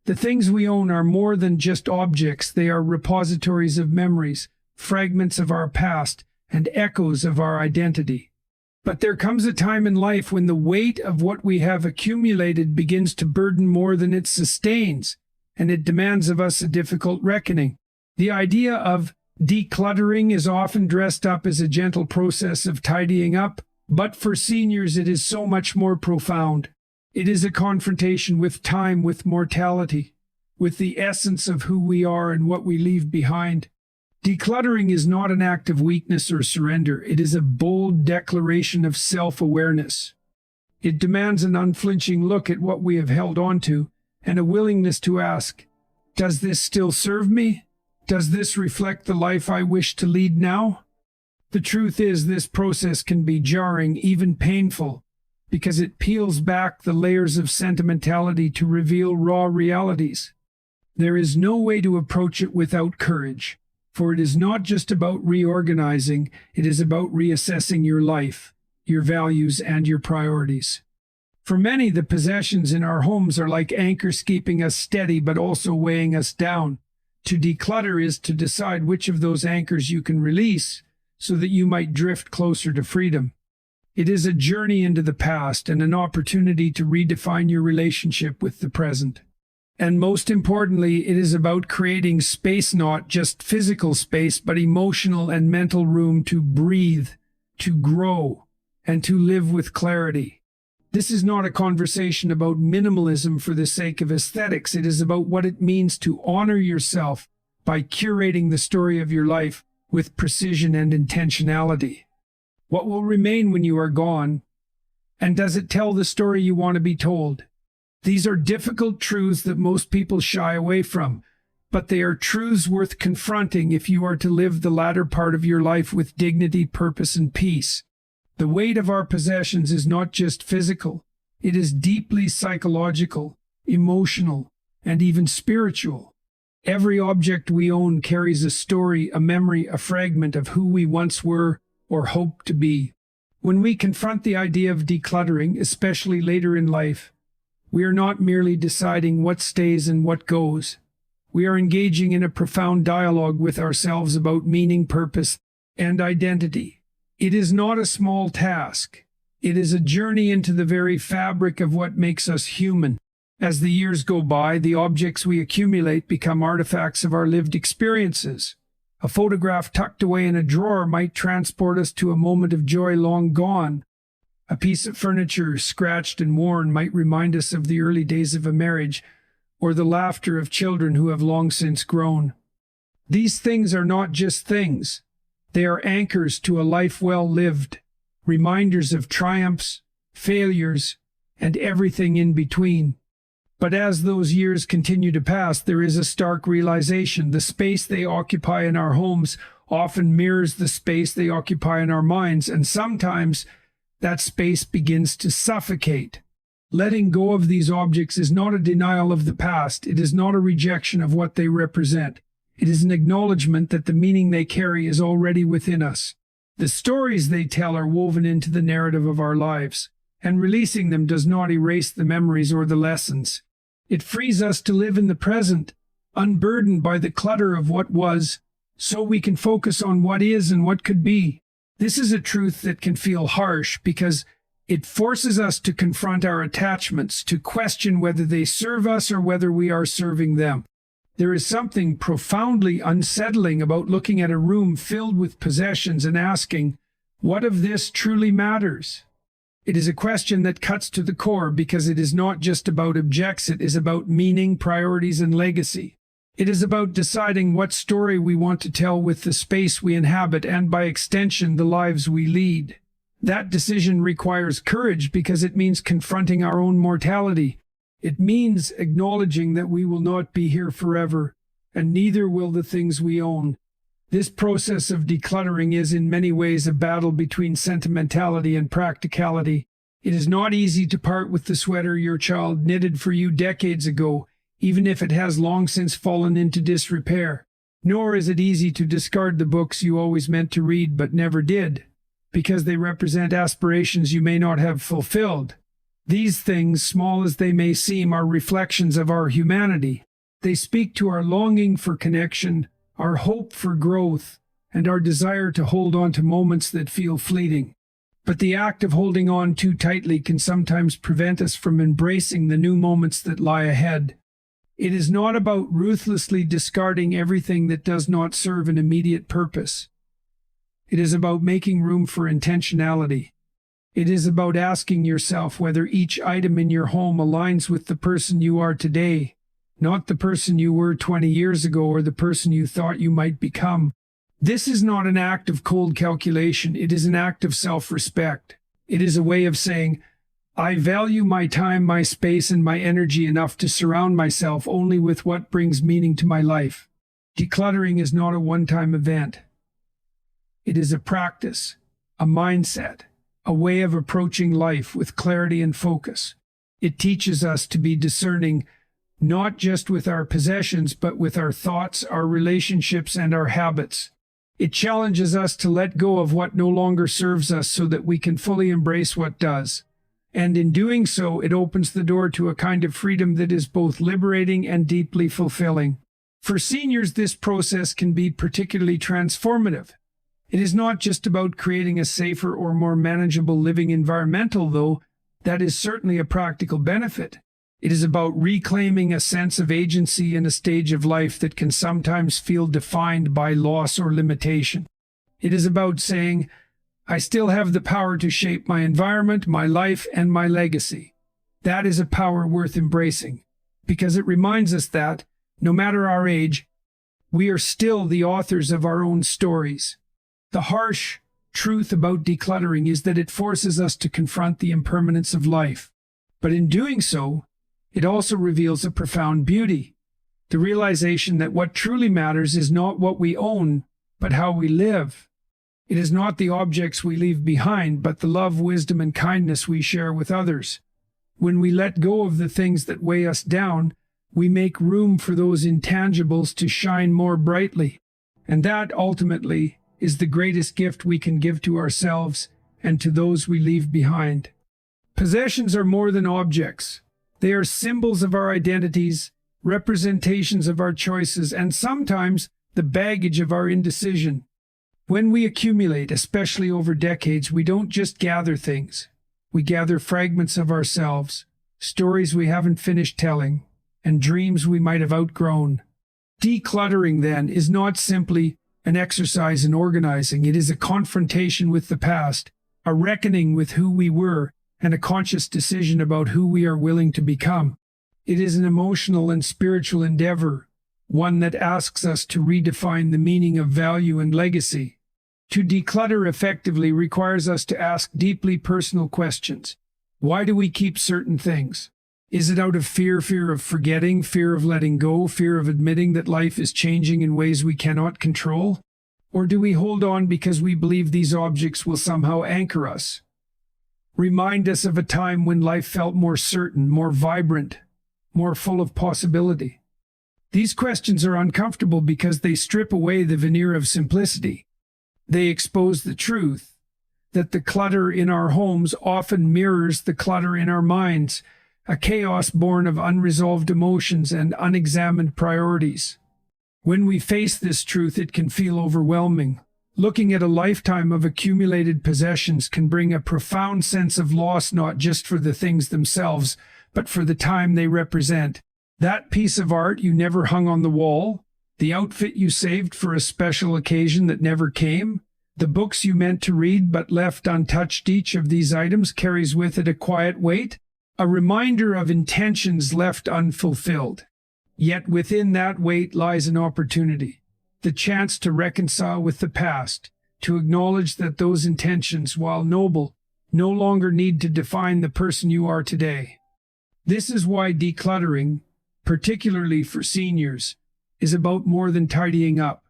The things we own are more than just objects. They are repositories of memories, fragments of our past, and echoes of our identity. But there comes a time in life when the weight of what we have accumulated begins to burden more than it sustains, and it demands of us a difficult reckoning. The idea of decluttering is often dressed up as a gentle process of tidying up, but for seniors it is so much more profound. It is a confrontation with time, with mortality, with the essence of who we are and what we leave behind. Decluttering is not an act of weakness or surrender. It is a bold declaration of self-awareness. It demands an unflinching look at what we have held on to and a willingness to ask, does this still serve me? Does this reflect the life I wish to lead now? The truth is, this process can be jarring, even painful, because it peels back the layers of sentimentality to reveal raw realities. There is no way to approach it without courage, for it is not just about reorganizing, it is about reassessing your life, your values, and your priorities. For many, the possessions in our homes are like anchors keeping us steady but also weighing us down. To declutter is to decide which of those anchors you can release so that you might drift closer to freedom. It is a journey into the past and an opportunity to redefine your relationship with the present. And most importantly, it is about creating space, not just physical space, but emotional and mental room to breathe, to grow, and to live with clarity. This is not a conversation about minimalism for the sake of aesthetics. It is about what it means to honor yourself by curating the story of your life with precision and intentionality. What will remain when you are gone? And does it tell the story you want to be told? These are difficult truths that most people shy away from, but they are truths worth confronting if you are to live the latter part of your life with dignity, purpose, and peace. The weight of our possessions is not just physical. It is deeply psychological, emotional, and even spiritual. Every object we own carries a story, a memory, a fragment of who we once were or hope to be. When we confront the idea of decluttering, especially later in life, we are not merely deciding what stays and what goes. We are engaging in a profound dialogue with ourselves about meaning, purpose, and identity. It is not a small task. It is a journey into the very fabric of what makes us human. As the years go by, the objects we accumulate become artifacts of our lived experiences. A photograph tucked away in a drawer might transport us to a moment of joy long gone. A piece of furniture, scratched and worn, might remind us of the early days of a marriage, or the laughter of children who have long since grown. These things are not just things. They are anchors to a life well lived, reminders of triumphs, failures, and everything in between. But as those years continue to pass, there is a stark realization. The space they occupy in our homes often mirrors the space they occupy in our minds, and sometimes that space begins to suffocate. Letting go of these objects is not a denial of the past. It is not a rejection of what they represent. It is an acknowledgement that the meaning they carry is already within us. The stories they tell are woven into the narrative of our lives, and releasing them does not erase the memories or the lessons. It frees us to live in the present, unburdened by the clutter of what was, so we can focus on what is and what could be. This is a truth that can feel harsh because it forces us to confront our attachments, to question whether they serve us or whether we are serving them. There is something profoundly unsettling about looking at a room filled with possessions and asking, what of this truly matters? It is a question that cuts to the core because it is not just about objects, it is about meaning, priorities, and legacy. It is about deciding what story we want to tell with the space we inhabit and, by extension, the lives we lead. That decision requires courage because it means confronting our own mortality. It means acknowledging that we will not be here forever, and neither will the things we own. This process of decluttering is in many ways a battle between sentimentality and practicality. It is not easy to part with the sweater your child knitted for you decades ago, even if it has long since fallen into disrepair. Nor is it easy to discard the books you always meant to read but never did, because they represent aspirations you may not have fulfilled. These things, small as they may seem, are reflections of our humanity. They speak to our longing for connection, our hope for growth, and our desire to hold on to moments that feel fleeting. But the act of holding on too tightly can sometimes prevent us from embracing the new moments that lie ahead. It is not about ruthlessly discarding everything that does not serve an immediate purpose. It is about making room for intentionality. It is about asking yourself whether each item in your home aligns with the person you are today, not the person you were 20 years ago or the person you thought you might become. This is not an act of cold calculation. It is an act of self-respect. It is a way of saying, I value my time, my space, and my energy enough to surround myself only with what brings meaning to my life. Decluttering is not a one-time event. It is a practice, a mindset, a way of approaching life with clarity and focus. It teaches us to be discerning, not just with our possessions, but with our thoughts, our relationships, and our habits. It challenges us to let go of what no longer serves us so that we can fully embrace what does. And in doing so, it opens the door to a kind of freedom that is both liberating and deeply fulfilling. For seniors, this process can be particularly transformative. It is not just about creating a safer or more manageable living environment, though that is certainly a practical benefit. It is about reclaiming a sense of agency in a stage of life that can sometimes feel defined by loss or limitation. It is about saying, I still have the power to shape my environment, my life, and my legacy. That is a power worth embracing, because it reminds us that, no matter our age, we are still the authors of our own stories. The harsh truth about decluttering is that it forces us to confront the impermanence of life. But in doing so, it also reveals a profound beauty, the realization that what truly matters is not what we own, but how we live. It is not the objects we leave behind, but the love, wisdom, and kindness we share with others. When we let go of the things that weigh us down, we make room for those intangibles to shine more brightly. And that, ultimately, is the greatest gift we can give to ourselves and to those we leave behind. Possessions are more than objects. They are symbols of our identities, representations of our choices, and sometimes the baggage of our indecision. When we accumulate, especially over decades, we don't just gather things. We gather fragments of ourselves, stories we haven't finished telling, and dreams we might have outgrown. Decluttering, then, is not simply an exercise in organizing. It is a confrontation with the past, a reckoning with who we were, and a conscious decision about who we are willing to become. It is an emotional and spiritual endeavor, one that asks us to redefine the meaning of value and legacy. To declutter effectively requires us to ask deeply personal questions. Why do we keep certain things? Is it out of fear of forgetting, fear of letting go, fear of admitting that life is changing in ways we cannot control? Or do we hold on because we believe these objects will somehow anchor us? Remind us of a time when life felt more certain, more vibrant, more full of possibility. These questions are uncomfortable because they strip away the veneer of simplicity. They expose the truth that the clutter in our homes often mirrors the clutter in our minds, a chaos born of unresolved emotions and unexamined priorities. When we face this truth, it can feel overwhelming. Looking at a lifetime of accumulated possessions can bring a profound sense of loss, not just for the things themselves, but for the time they represent. That piece of art you never hung on the wall, the outfit you saved for a special occasion that never came, the books you meant to read but left untouched. Each of these items carries with it a quiet weight, a reminder of intentions left unfulfilled. Yet within that weight lies an opportunity, the chance to reconcile with the past, to acknowledge that those intentions, while noble, no longer need to define the person you are today. This is why decluttering, particularly for seniors, is about more than tidying up.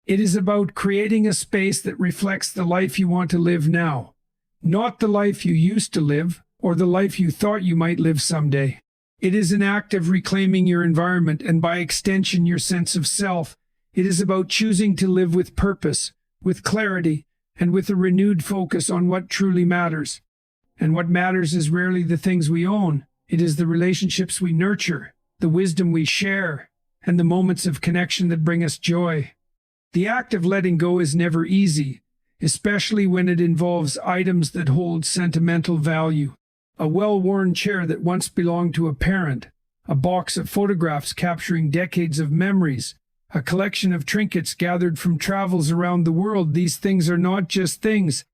It is about creating a space that reflects the life you want to live now, not the life you used to live or the life you thought you might live someday. It is an act of reclaiming your environment and, by extension, your sense of self. It is about choosing to live with purpose, with clarity, and with a renewed focus on what truly matters. And what matters is rarely the things we own. It is the relationships we nurture, the wisdom we share, and the moments of connection that bring us joy. The act of letting go is never easy, especially when it involves items that hold sentimental value. A well-worn chair that once belonged to a parent, a box of photographs capturing decades of memories, a collection of trinkets gathered from travels around the world. These things are not just things.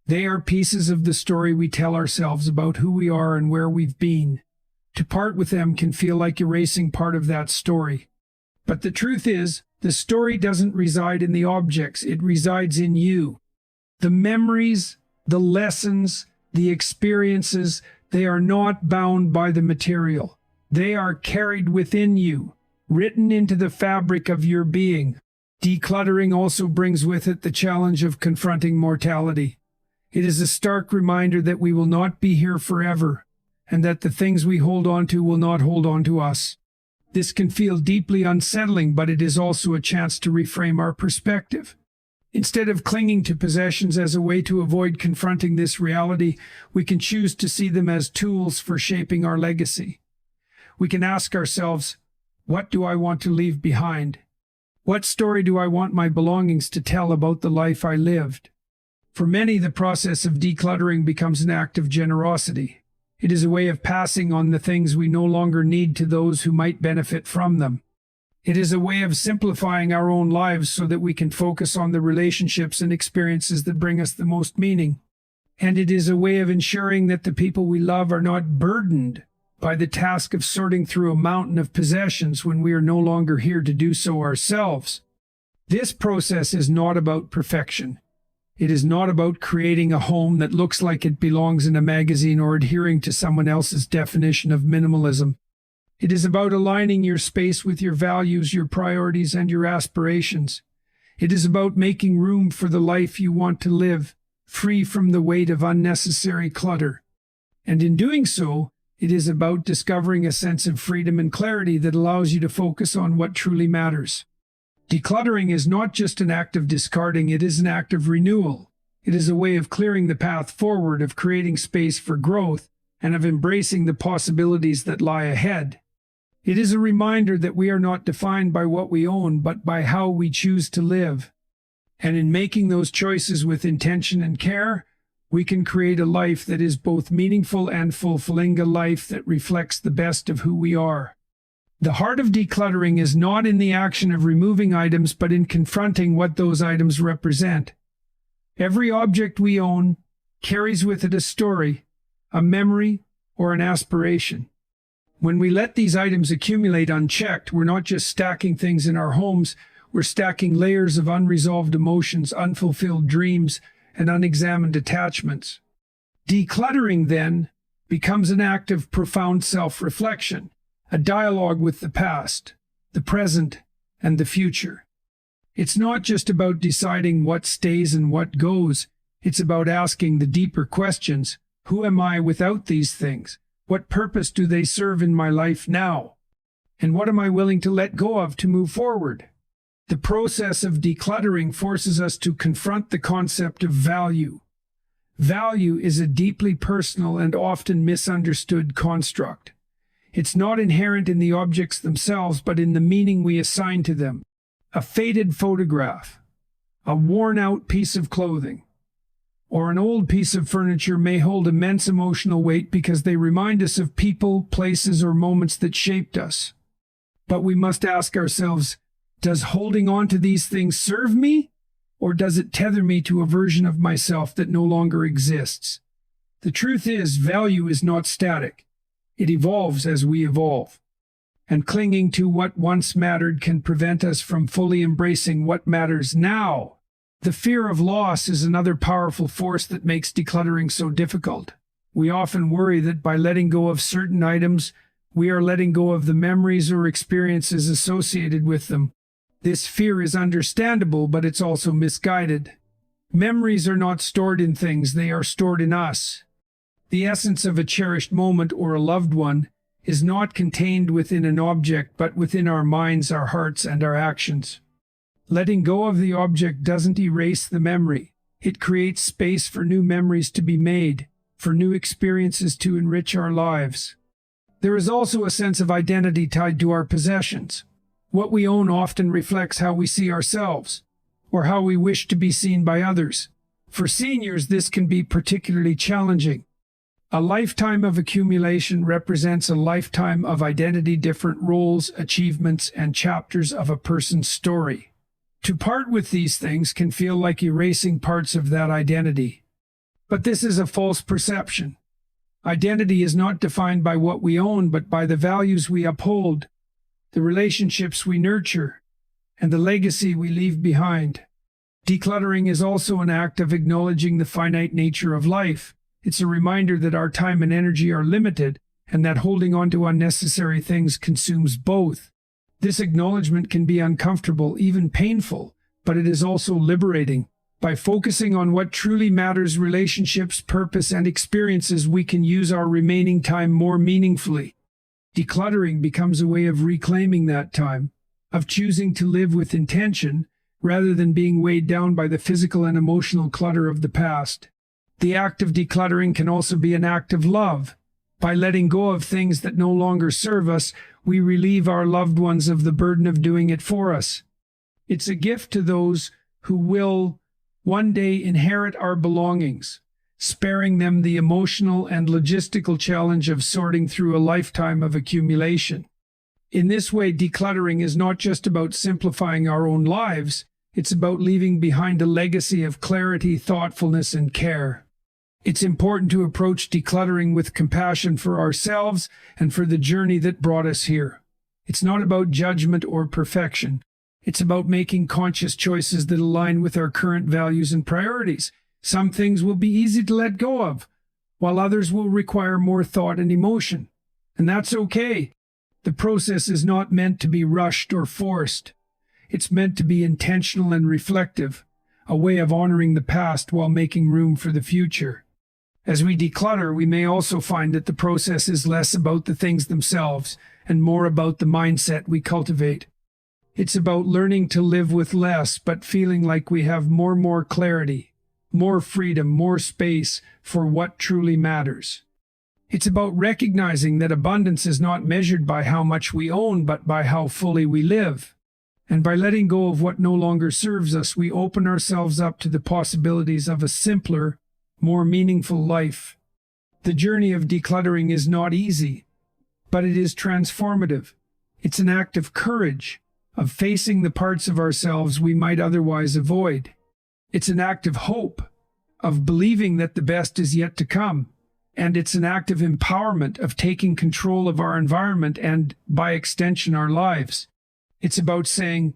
They are pieces of the story we tell ourselves about who we are and where we've been. To part with them can feel like erasing part of that story. But the truth is, the story doesn't reside in the objects, it resides in you. The memories, the lessons, the experiences, they are not bound by the material. They are carried within you, written into the fabric of your being. Decluttering also brings with it the challenge of confronting mortality. It is a stark reminder that we will not be here forever, and that the things we hold on to will not hold on to us. This can feel deeply unsettling, but it is also a chance to reframe our perspective. Instead of clinging to possessions as a way to avoid confronting this reality, we can choose to see them as tools for shaping our legacy. We can ask ourselves, what do I want to leave behind? What story do I want my belongings to tell about the life I lived? For many, the process of decluttering becomes an act of generosity. It is a way of passing on the things we no longer need to those who might benefit from them. It is a way of simplifying our own lives so that we can focus on the relationships and experiences that bring us the most meaning. And it is a way of ensuring that the people we love are not burdened by the task of sorting through a mountain of possessions when we are no longer here to do so ourselves. This process is not about perfection. It is not about creating a home that looks like it belongs in a magazine or adhering to someone else's definition of minimalism. It is about aligning your space with your values, your priorities, and your aspirations. It is about making room for the life you want to live, free from the weight of unnecessary clutter. And in doing so, it is about discovering a sense of freedom and clarity that allows you to focus on what truly matters. Decluttering is not just an act of discarding, it is an act of renewal. It is a way of clearing the path forward, of creating space for growth, and of embracing the possibilities that lie ahead. It is a reminder that we are not defined by what we own, but by how we choose to live. And in making those choices with intention and care, we can create a life that is both meaningful and fulfilling, a life that reflects the best of who we are. The heart of decluttering is not in the action of removing items, but in confronting what those items represent. Every object we own carries with it a story, a memory, or an aspiration. When we let these items accumulate unchecked, we're not just stacking things in our homes, we're stacking layers of unresolved emotions, unfulfilled dreams, and unexamined attachments. Decluttering, then, becomes an act of profound self-reflection, a dialogue with the past, the present, and the future. It's not just about deciding what stays and what goes, it's about asking the deeper questions. Who am I without these things? What purpose do they serve in my life now? And what am I willing to let go of to move forward? The process of decluttering forces us to confront the concept of value. Value is a deeply personal and often misunderstood construct. It's not inherent in the objects themselves, but in the meaning we assign to them. A faded photograph, a worn-out piece of clothing, or an old piece of furniture may hold immense emotional weight because they remind us of people, places, or moments that shaped us. But we must ask ourselves, does holding on to these things serve me, or does it tether me to a version of myself that no longer exists? The truth is, value is not static. It evolves as we evolve. And clinging to what once mattered can prevent us from fully embracing what matters now. The fear of loss is another powerful force that makes decluttering so difficult. We often worry that by letting go of certain items, we are letting go of the memories or experiences associated with them. This fear is understandable, but it's also misguided. Memories are not stored in things, they are stored in us. The essence of a cherished moment or a loved one is not contained within an object, but within our minds, our hearts, and our actions. Letting go of the object doesn't erase the memory. It creates space for new memories to be made, for new experiences to enrich our lives. There is also a sense of identity tied to our possessions. What we own often reflects how we see ourselves, or how we wish to be seen by others. For seniors, this can be particularly challenging. A lifetime of accumulation represents a lifetime of identity, different roles, achievements, and chapters of a person's story. To part with these things can feel like erasing parts of that identity. But this is a false perception. Identity is not defined by what we own, but by the values we uphold, the relationships we nurture, and the legacy we leave behind. Decluttering is also an act of acknowledging the finite nature of life. It's a reminder that our time and energy are limited, and that holding on to unnecessary things consumes both. This acknowledgement can be uncomfortable, even painful, but it is also liberating. By focusing on what truly matters, relationships, purpose, and experiences, we can use our remaining time more meaningfully. Decluttering becomes a way of reclaiming that time, of choosing to live with intention, rather than being weighed down by the physical and emotional clutter of the past. The act of decluttering can also be an act of love. By letting go of things that no longer serve us, we relieve our loved ones of the burden of doing it for us. It's a gift to those who will one day inherit our belongings, sparing them the emotional and logistical challenge of sorting through a lifetime of accumulation. In this way, decluttering is not just about simplifying our own lives, it's about leaving behind a legacy of clarity, thoughtfulness, and care. It's important to approach decluttering with compassion for ourselves and for the journey that brought us here. It's not about judgment or perfection. It's about making conscious choices that align with our current values and priorities. Some things will be easy to let go of, while others will require more thought and emotion. And that's okay. The process is not meant to be rushed or forced. It's meant to be intentional and reflective, a way of honoring the past while making room for the future. As we declutter, we may also find that the process is less about the things themselves and more about the mindset we cultivate. It's about learning to live with less, but feeling like we have more clarity, more freedom, more space for what truly matters. It's about recognizing that abundance is not measured by how much we own, but by how fully we live. And by letting go of what no longer serves us, we open ourselves up to the possibilities of a simpler, more meaningful life. The journey of decluttering is not easy, but it is transformative. It's an act of courage, of facing the parts of ourselves we might otherwise avoid. It's an act of hope, of believing that the best is yet to come. And it's an act of empowerment, of taking control of our environment and, by extension, our lives. It's about saying,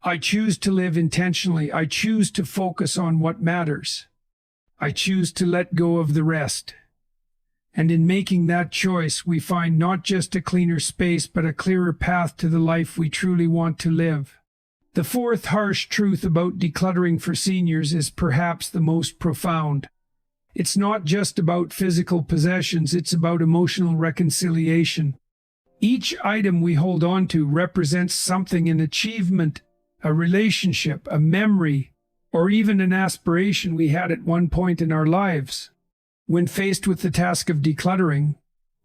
I choose to live intentionally. I choose to focus on what matters. I choose to let go of the rest. And in making that choice, we find not just a cleaner space, but a clearer path to the life we truly want to live. The fourth harsh truth about decluttering for seniors is perhaps the most profound. It's not just about physical possessions, it's about emotional reconciliation. Each item we hold on to represents something: an achievement, a relationship, a memory, or even an aspiration we had at one point in our lives. When faced with the task of decluttering,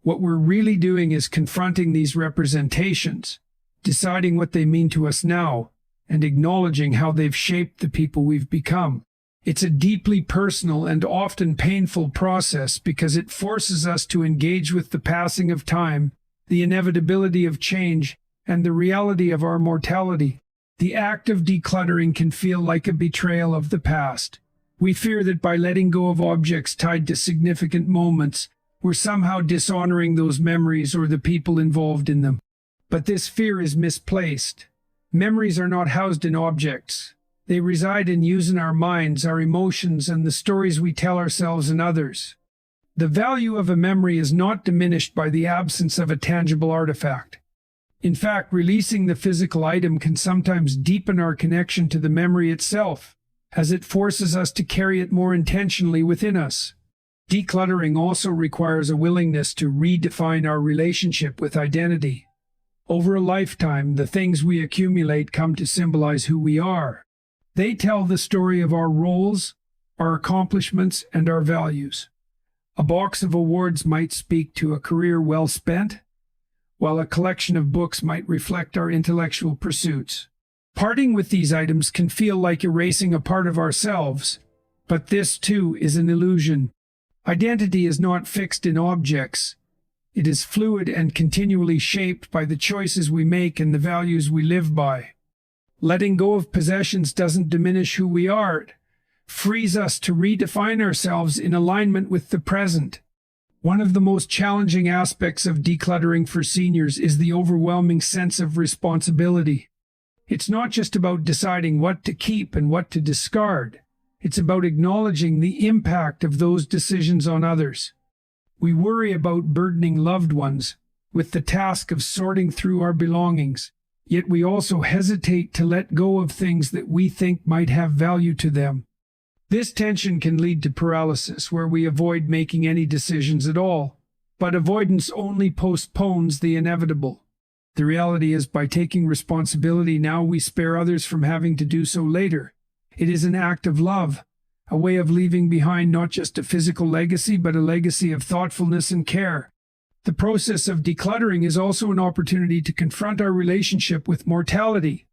what we're really doing is confronting these representations, deciding what they mean to us now, and acknowledging how they've shaped the people we've become. It's a deeply personal and often painful process because it forces us to engage with the passing of time, the inevitability of change, and the reality of our mortality. The act of decluttering can feel like a betrayal of the past. We fear that by letting go of objects tied to significant moments, we're somehow dishonoring those memories or the people involved in them. But this fear is misplaced. Memories are not housed in objects. They reside in use in our minds, our emotions, and the stories we tell ourselves and others. The value of a memory is not diminished by the absence of a tangible artifact. In fact, releasing the physical item can sometimes deepen our connection to the memory itself, as it forces us to carry it more intentionally within us. Decluttering also requires a willingness to redefine our relationship with identity. Over a lifetime, the things we accumulate come to symbolize who we are. They tell the story of our roles, our accomplishments, and our values. A box of awards might speak to a career well spent, while a collection of books might reflect our intellectual pursuits. Parting with these items can feel like erasing a part of ourselves, but this too is an illusion. Identity is not fixed in objects. It is fluid and continually shaped by the choices we make and the values we live by. Letting go of possessions doesn't diminish who we are. It frees us to redefine ourselves in alignment with the present. One of the most challenging aspects of decluttering for seniors is the overwhelming sense of responsibility. It's not just about deciding what to keep and what to discard. It's about acknowledging the impact of those decisions on others. We worry about burdening loved ones with the task of sorting through our belongings, yet we also hesitate to let go of things that we think might have value to them. This tension can lead to paralysis, where we avoid making any decisions at all, but avoidance only postpones the inevitable. The reality is, by taking responsibility now, we spare others from having to do so later. It is an act of love, a way of leaving behind not just a physical legacy, but a legacy of thoughtfulness and care. The process of decluttering is also an opportunity to confront our relationship with mortality.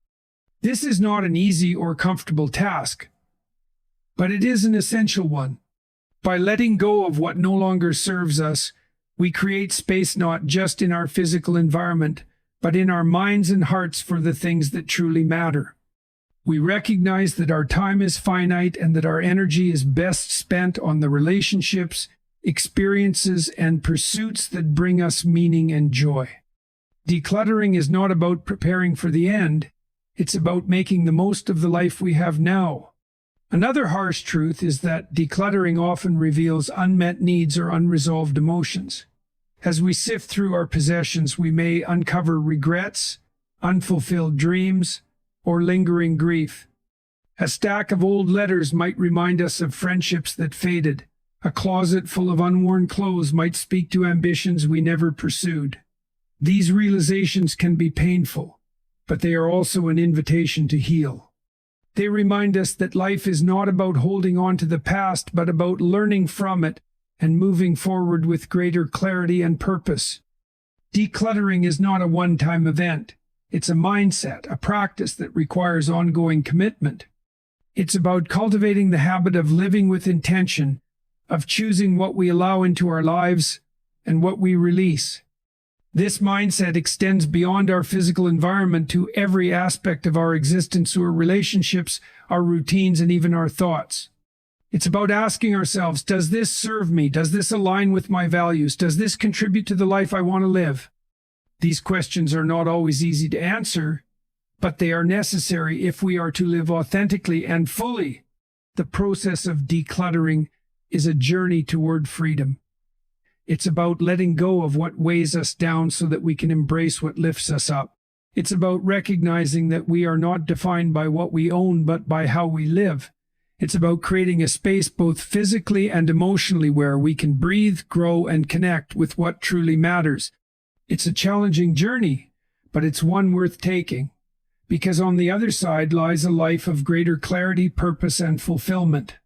This is not an easy or comfortable task, but it is an essential one. By letting go of what no longer serves us, we create space not just in our physical environment, but in our minds and hearts for the things that truly matter. We recognize that our time is finite and that our energy is best spent on the relationships, experiences, and pursuits that bring us meaning and joy. Decluttering is not about preparing for the end, it's about making the most of the life we have now. Another harsh truth is that decluttering often reveals unmet needs or unresolved emotions. As we sift through our possessions, we may uncover regrets, unfulfilled dreams, or lingering grief. A stack of old letters might remind us of friendships that faded. A closet full of unworn clothes might speak to ambitions we never pursued. These realizations can be painful, but they are also an invitation to heal. They remind us that life is not about holding on to the past, but about learning from it and moving forward with greater clarity and purpose. Decluttering is not a one-time event. It's a mindset, a practice that requires ongoing commitment. It's about cultivating the habit of living with intention, of choosing what we allow into our lives and what we release. This mindset extends beyond our physical environment to every aspect of our existence, our relationships, our routines, and even our thoughts. It's about asking ourselves, does this serve me? Does this align with my values? Does this contribute to the life I want to live? These questions are not always easy to answer, but they are necessary if we are to live authentically and fully. The process of decluttering is a journey toward freedom. It's about letting go of what weighs us down so that we can embrace what lifts us up. It's about recognizing that we are not defined by what we own, but by how we live. It's about creating a space both physically and emotionally where we can breathe, grow, and connect with what truly matters. It's a challenging journey, but it's one worth taking, because on the other side lies a life of greater clarity, purpose, and fulfillment.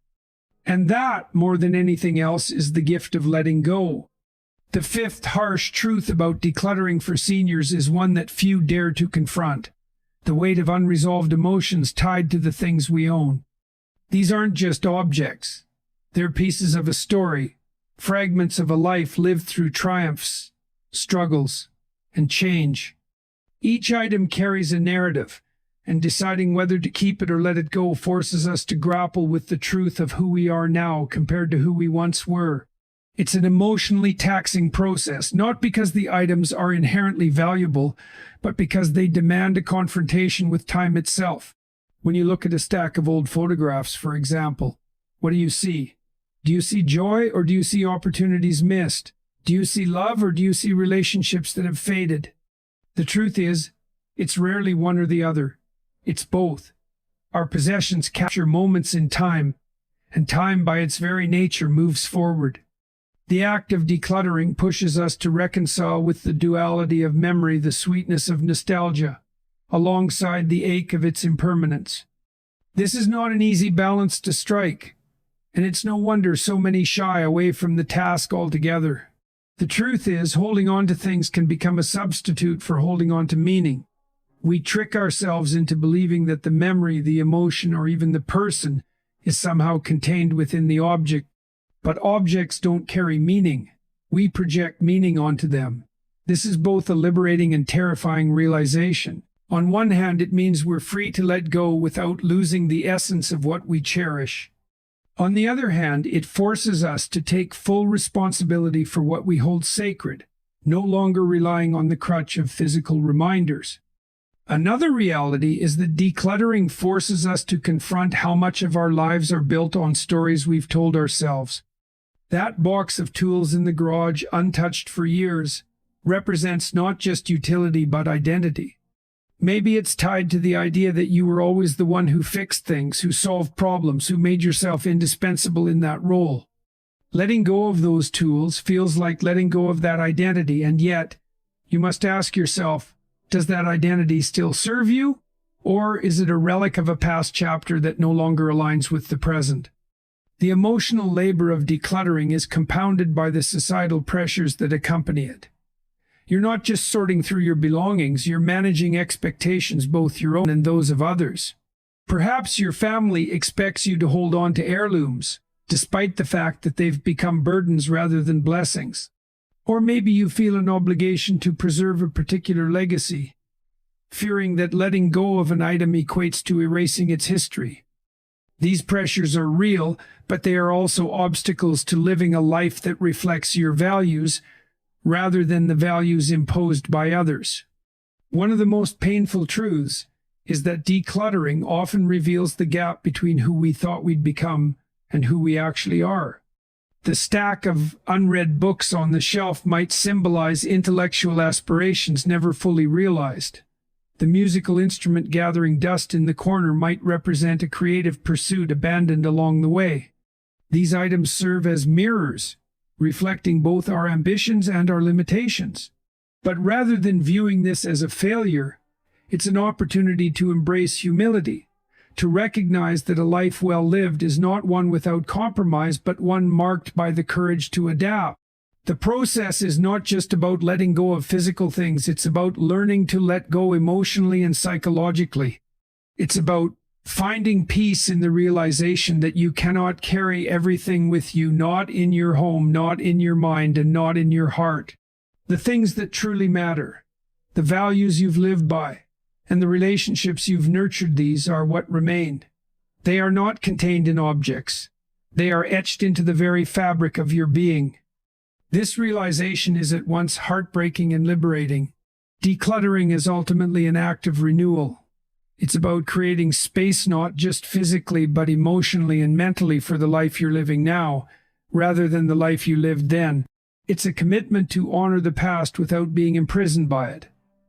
And that, more than anything else, is the gift of letting go. The fifth harsh truth about decluttering for seniors is one that few dare to confront: the weight of unresolved emotions tied to the things we own. These aren't just objects. They're pieces of a story, fragments of a life lived through triumphs, struggles, and change. Each item carries a narrative, and deciding whether to keep it or let it go forces us to grapple with the truth of who we are now compared to who we once were. It's an emotionally taxing process, not because the items are inherently valuable, but because they demand a confrontation with time itself. When you look at a stack of old photographs, for example, what do you see? Do you see joy, or do you see opportunities missed? Do you see love, or do you see relationships that have faded? The truth is, it's rarely one or the other. It's both. Our possessions capture moments in time, and time by its very nature moves forward. The act of decluttering pushes us to reconcile with the duality of memory, the sweetness of nostalgia, alongside the ache of its impermanence. This is not an easy balance to strike. And it's no wonder so many shy away from the task altogether. The truth is, holding on to things can become a substitute for holding on to meaning. We trick ourselves into believing that the memory, the emotion, or even the person is somehow contained within the object. But objects don't carry meaning. We project meaning onto them. This is both a liberating and terrifying realization. On one hand, it means we're free to let go without losing the essence of what we cherish. On the other hand, it forces us to take full responsibility for what we hold sacred, no longer relying on the crutch of physical reminders. Another reality is that decluttering forces us to confront how much of our lives are built on stories we've told ourselves. That box of tools in the garage, untouched for years, represents not just utility but identity. Maybe it's tied to the idea that you were always the one who fixed things, who solved problems, who made yourself indispensable in that role. Letting go of those tools feels like letting go of that identity, and yet, you must ask yourself, does that identity still serve you? Or is it a relic of a past chapter that no longer aligns with the present? The emotional labor of decluttering is compounded by the societal pressures that accompany it. You're not just sorting through your belongings, you're managing expectations, both your own and those of others. Perhaps your family expects you to hold on to heirlooms, despite the fact that they've become burdens rather than blessings. Or maybe you feel an obligation to preserve a particular legacy, fearing that letting go of an item equates to erasing its history. These pressures are real, but they are also obstacles to living a life that reflects your values, rather than the values imposed by others. One of the most painful truths is that decluttering often reveals the gap between who we thought we'd become and who we actually are. The stack of unread books on the shelf might symbolize intellectual aspirations never fully realized. The musical instrument gathering dust in the corner might represent a creative pursuit abandoned along the way. These items serve as mirrors, reflecting both our ambitions and our limitations. But rather than viewing this as a failure, it's an opportunity to embrace humility, to recognize that a life well lived is not one without compromise, but one marked by the courage to adapt. The process is not just about letting go of physical things, it's about learning to let go emotionally and psychologically. It's about finding peace in the realization that you cannot carry everything with you, not in your home, not in your mind, and not in your heart. The things that truly matter, the values you've lived by, and the relationships you've nurtured, these are what remain. They are not contained in objects. They are etched into the very fabric of your being. This realization is at once heartbreaking and liberating. Decluttering is ultimately an act of renewal. It's about creating space not just physically but emotionally and mentally for the life you're living now, rather than the life you lived then. It's a commitment to honor the past without being imprisoned by it,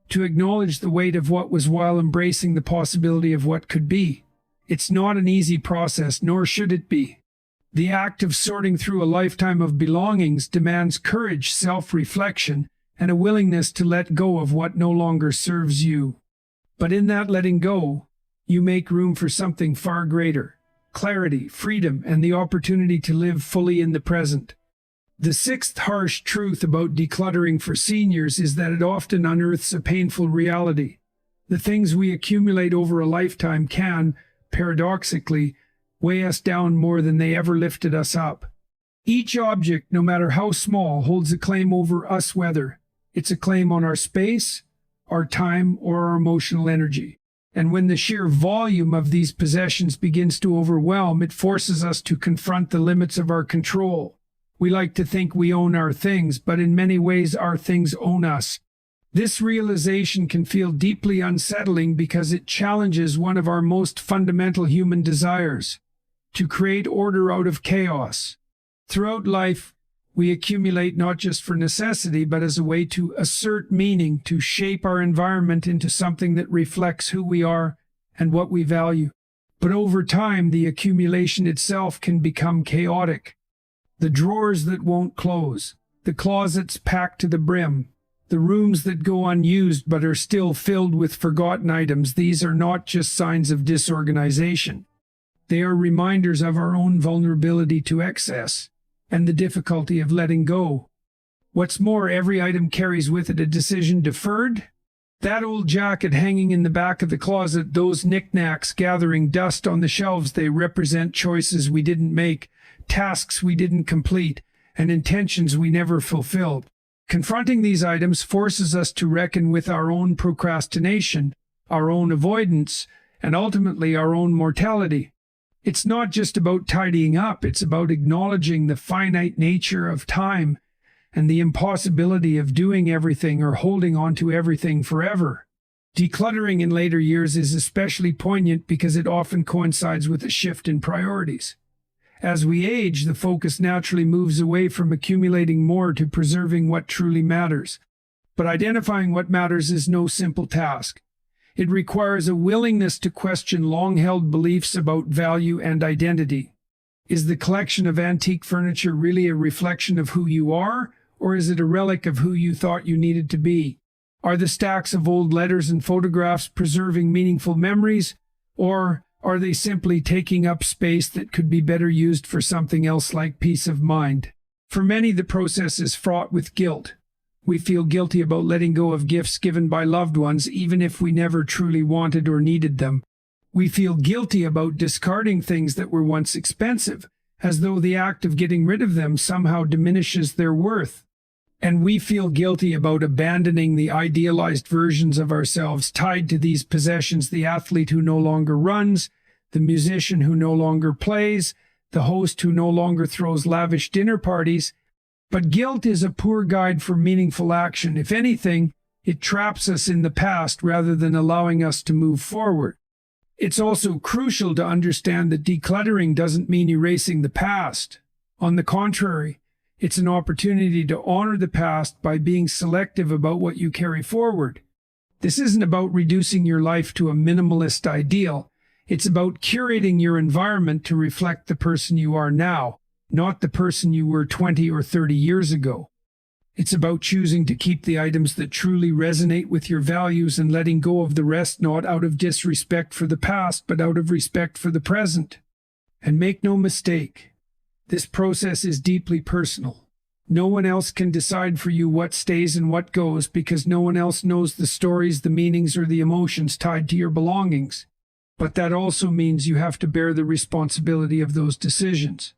to acknowledge the weight of what was while embracing the possibility of what could be. It's not an easy process, nor should it be. The act of sorting through a lifetime of belongings demands courage, self-reflection, and a willingness to let go of what no longer serves you. But in that letting go, you make room for something far greater: clarity, freedom, and the opportunity to live fully in the present. The sixth harsh truth about decluttering for seniors is that it often unearths a painful reality. The things we accumulate over a lifetime can, paradoxically, weigh us down more than they ever lifted us up. Each object, no matter how small, holds a claim over us, whether it's a claim on our space, our time, or our emotional energy. And when the sheer volume of these possessions begins to overwhelm, it forces us to confront the limits of our control. We like to think we own our things, but in many ways our things own us. This realization can feel deeply unsettling because it challenges one of our most fundamental human desires: to create order out of chaos. Throughout life, we accumulate not just for necessity, but as a way to assert meaning, to shape our environment into something that reflects who we are and what we value. But over time, the accumulation itself can become chaotic. The drawers that won't close, the closets packed to the brim, the rooms that go unused but are still filled with forgotten items, these are not just signs of disorganization. They are reminders of our own vulnerability to excess and the difficulty of letting go. What's more, every item carries with it a decision deferred. That old jacket hanging in the back of the closet, those knickknacks gathering dust on the shelves, they represent choices we didn't make, tasks we didn't complete, and intentions we never fulfilled. Confronting these items forces us to reckon with our own procrastination, our own avoidance, and ultimately our own mortality. It's not just about tidying up, it's about acknowledging the finite nature of time and the impossibility of doing everything or holding on to everything forever. Decluttering in later years is especially poignant because it often coincides with a shift in priorities. As we age, the focus naturally moves away from accumulating more to preserving what truly matters. But identifying what matters is no simple task. It requires a willingness to question long-held beliefs about value and identity. Is the collection of antique furniture really a reflection of who you are, or is it a relic of who you thought you needed to be? Are the stacks of old letters and photographs preserving meaningful memories, or are they simply taking up space that could be better used for something else like peace of mind? For many, the process is fraught with guilt. We feel guilty about letting go of gifts given by loved ones, even if we never truly wanted or needed them. We feel guilty about discarding things that were once expensive, as though the act of getting rid of them somehow diminishes their worth. And we feel guilty about abandoning the idealized versions of ourselves tied to these possessions: the athlete who no longer runs, the musician who no longer plays, the host who no longer throws lavish dinner parties. But guilt is a poor guide for meaningful action. If anything, it traps us in the past rather than allowing us to move forward. It's also crucial to understand that decluttering doesn't mean erasing the past. On the contrary, it's an opportunity to honor the past by being selective about what you carry forward. This isn't about reducing your life to a minimalist ideal. It's about curating your environment to reflect the person you are now, not the person you were 20 or 30 years ago. It's about choosing to keep the items that truly resonate with your values and letting go of the rest, not out of disrespect for the past, but out of respect for the present. And make no mistake, this process is deeply personal. No one else can decide for you what stays and what goes, because no one else knows the stories, the meanings, or the emotions tied to your belongings. But that also means you have to bear the responsibility of those decisions.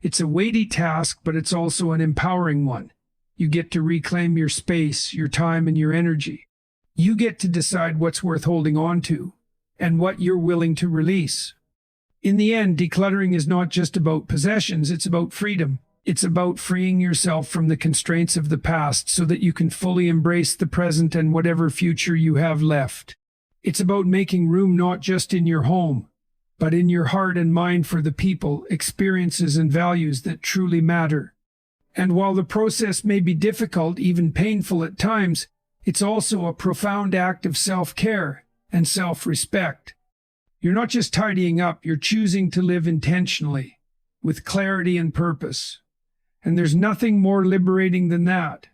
It's a weighty task, but it's also an empowering one. You get to reclaim your space, your time, and your energy. You get to decide what's worth holding on to and what you're willing to release. In the end, decluttering is not just about possessions, it's about freedom. It's about freeing yourself from the constraints of the past so that you can fully embrace the present and whatever future you have left. It's about making room not just in your home, but in your heart and mind for the people, experiences, and values that truly matter. And while the process may be difficult, even painful at times, it's also a profound act of self-care and self-respect. You're not just tidying up, you're choosing to live intentionally, with clarity and purpose. And there's nothing more liberating than that.